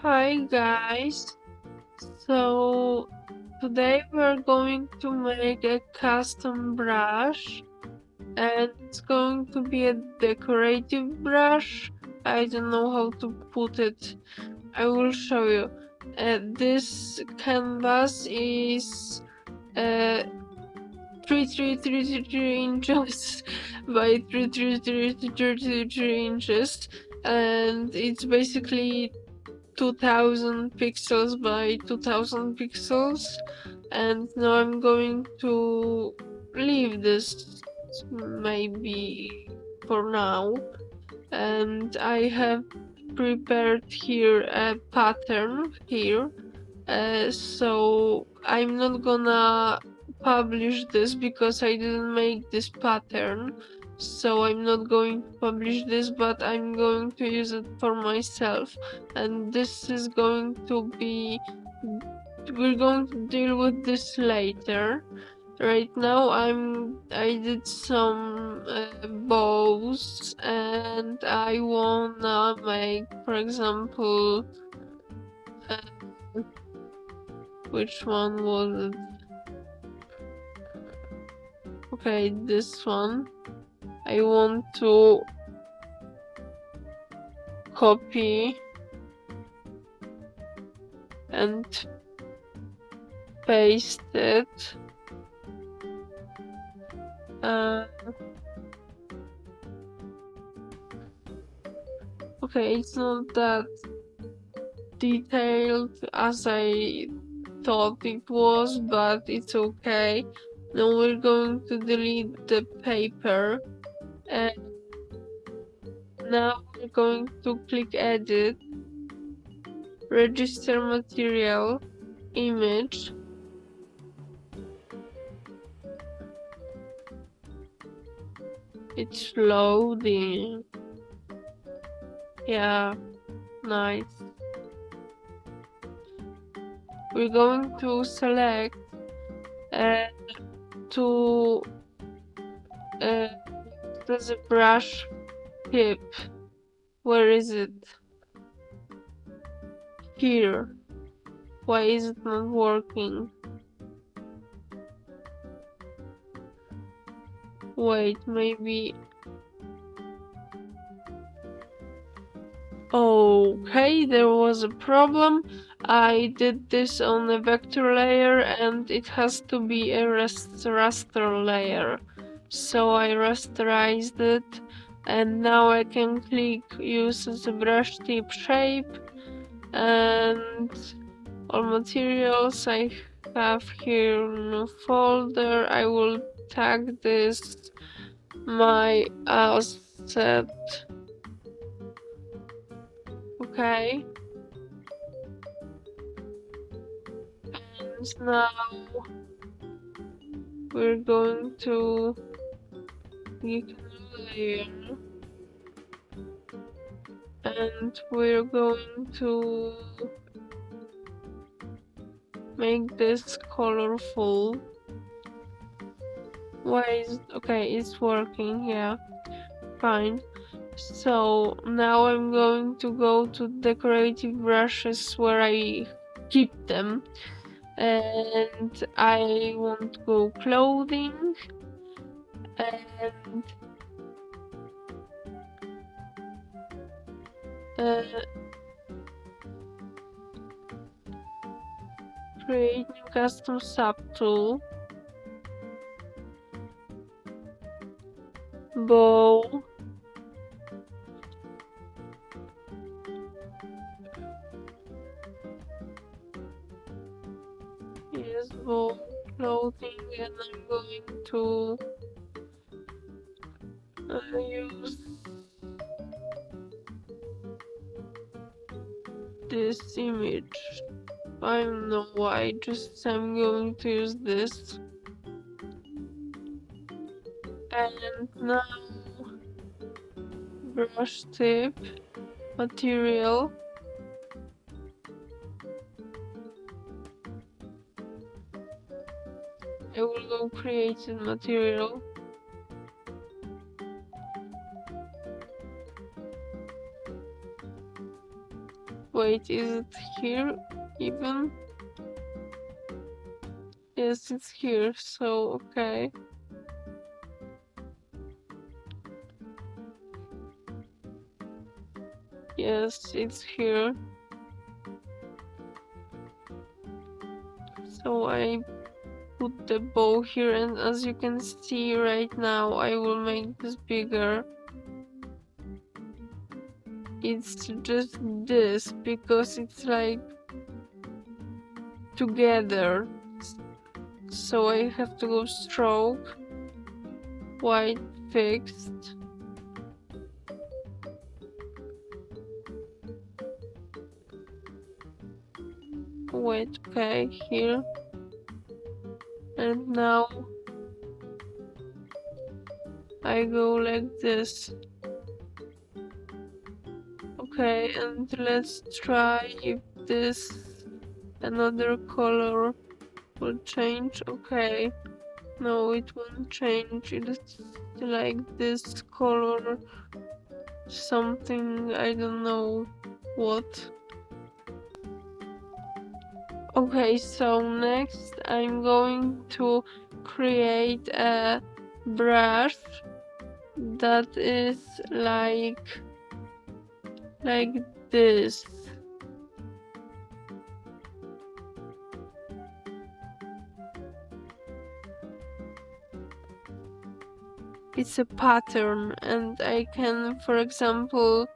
Hi guys, so today we're going to make a custom brush and it's going to be a decorative brush. I don't know how to put it. I will show you. This canvas is uh, 3 inches by 3 inches, and it's basically 2000 pixels by 2000 pixels. And now I'm going to leave this maybe for now, and I have prepared here a pattern here, so I'm not gonna publish this because I didn't make this pattern, so I'm not going to publish this, but I'm going to use it for myself. And this is going to be, we're going to deal with this later. Right now I did some bows, and I wanna make, for example, uh, which one was it? Okay, this one. I want to copy and paste it. Okay, it's not that detailed as I thought it was, but it's okay. Now we're going to delete the paper, and now we're going to click edit, register material, image. It's loading. Yeah, nice. We're going to select uh, to there's a brush tip. Where is it? Here. Why is it not working? Wait, maybe. Okay, there was a problem. I did this on a vector layer and it has to be a raster layer. So I rasterized it, and now I can click use as a brush tip shape, and all materials I have here in a folder. I will tag this my asset. Okay. And now we're going to click layer, and we're going to make this colorful. Why is okay, it's working, yeah, fine. So now I'm going to go to decorative brushes where I keep them, and I want to go clothing, and uh, create new custom subtool, bow, yes, bow, clothing, and I'm going to use this image. I don't know why, just I'm going to use this. And now brush tip, material, I will go create a material. Wait, is it here even? Yes, it's here, so okay. Yes, it's here. So I put the bow here, and as you can see right now, I will make this bigger. It's just this because it's like together. So I have to go stroke, white fixed. Wait, okay, here. And now I go like this. Okay, and let's try if this another color will change. Okay, no, it won't change. It's like this color, something, I don't know what. Okay, so next I'm going to create a brush that is like this. It's a pattern, and I can, for example,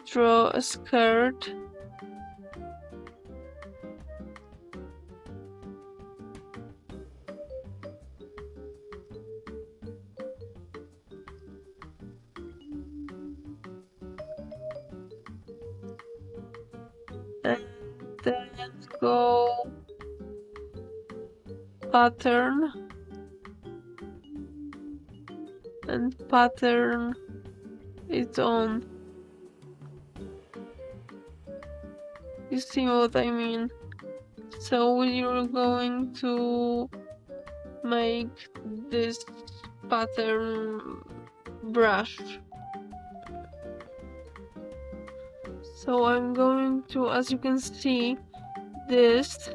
draw a skirt. And then go pattern and pattern it on. You see what I mean? So we're going to make this pattern brush. So I'm going to, as you can see, this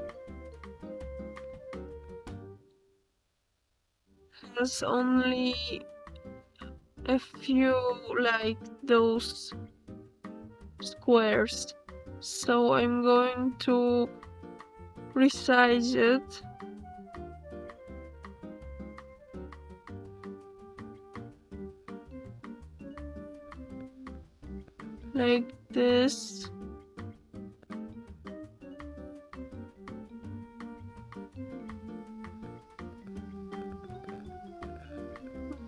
has only a few like those squares. So I'm going to resize it. Like this.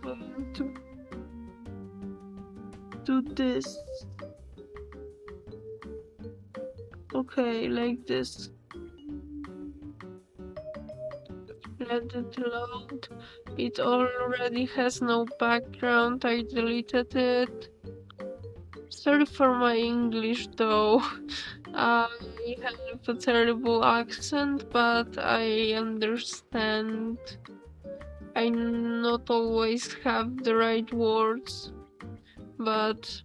I'm going to do this. Okay, like this. Let it load. It already has no background. I deleted it. Sorry for my English though. I have a terrible accent, but I understand. I not always have the right words, but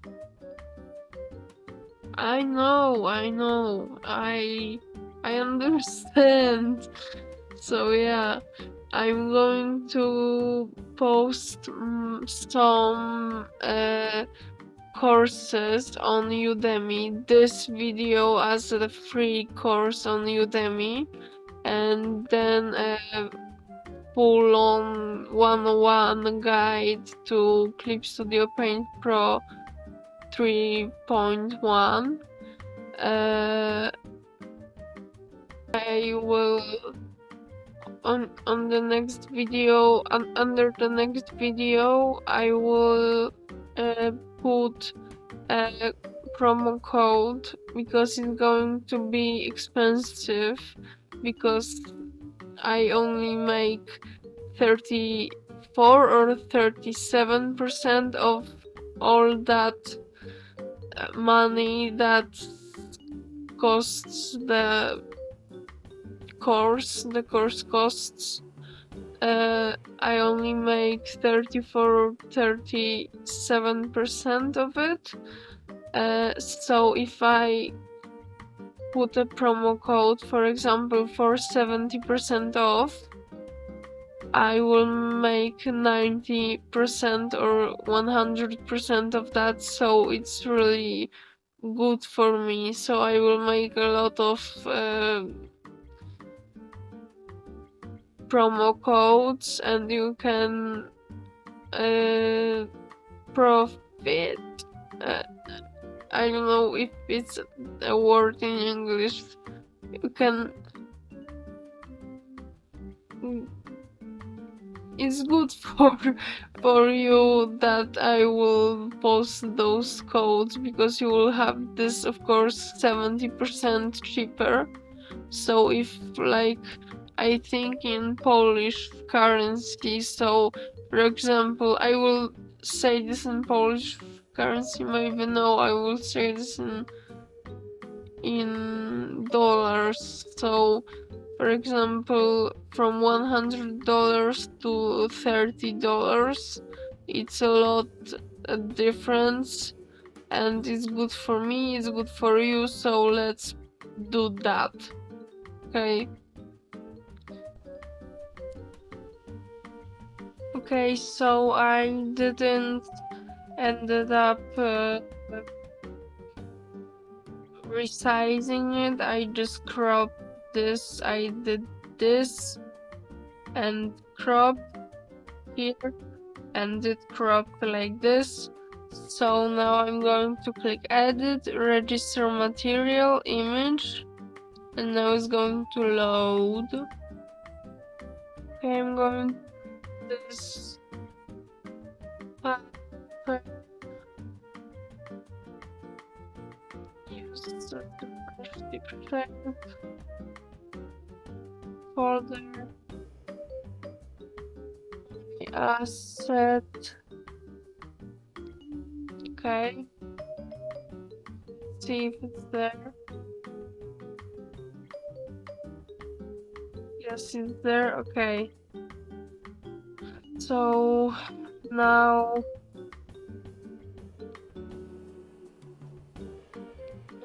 I know, I understand. So yeah, I'm going to post some courses on Udemy. This video as a free course on Udemy, and then a full-on 101 guide to Clip Studio Paint Pro 3.1. I will on the next video, under the next video, I will put a promo code because it's going to be expensive, because I only make 34 or 37% of all that money that costs the course costs. I only make 37% of it. So if I put a promo code, for example, for 70% off, I will make 90% or 100% of that, so it's really good for me. So I will make a lot of promo codes, and you can profit. I don't know if it's a word in English. You can. It's good for you that I will post those codes, because you will have this, of course, 70% cheaper. So if, like, I think in Polish currency, so for example, I will say this in Polish currency, maybe no, I will say this in dollars. So for example, from $100 to $30, it's a lot difference, and it's good for me, it's good for you, so let's do that. Okay. Okay, so I didn't ended up resizing it. I just cropped this. I did this and cropped here and it cropped like this. So now I'm going to click edit, register material, image, and now it's going to load. Okay, I'm going to this use 50% folder asset. Okay, see if it's there. Yes, it's there. Okay, so now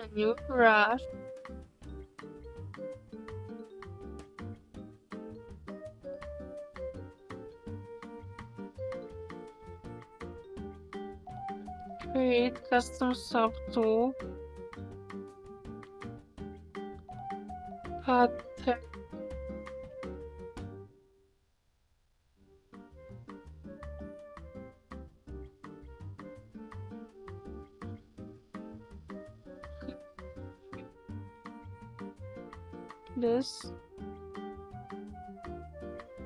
a new brush. Create custom subtool. Pattern. This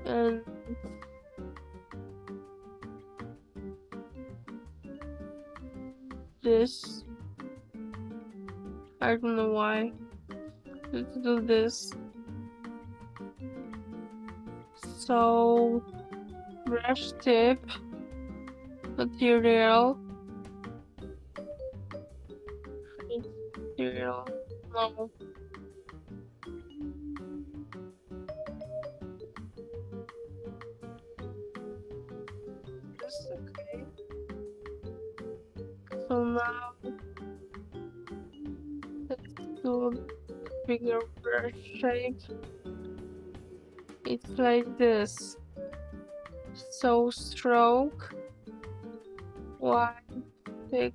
and this. I don't know why. Let's do this. So brush tip, material, no. This, okay. So now let's do bigger brush shape. It's like this. So stroke, white, thick.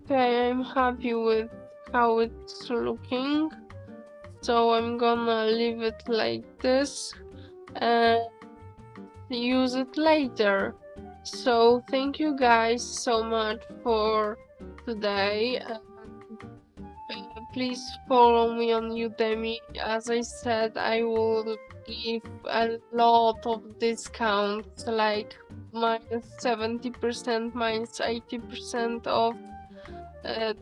Okay, I'm happy with how it's looking, so I'm gonna leave it like this and use it later. So thank you guys so much for today. Please follow me on Udemy. As I said, I will give a lot of discounts, like minus 70%, minus 80% of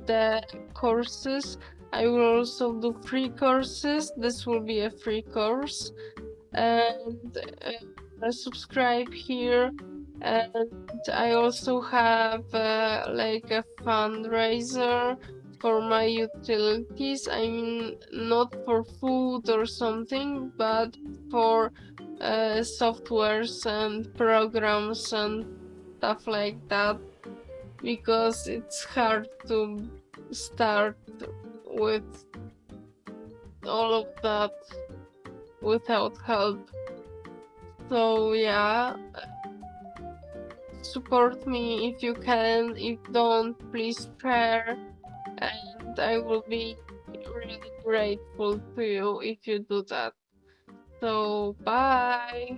the courses. I will also do free courses. This will be a free course. And subscribe here And I also have like a fundraiser for my utilities. I mean, not for food or something, but for softwares and programs and stuff like that, because it's hard to start with all of that without help. So yeah, support me if you can. If don't, please share, and I will be really grateful to you if you do that. So bye.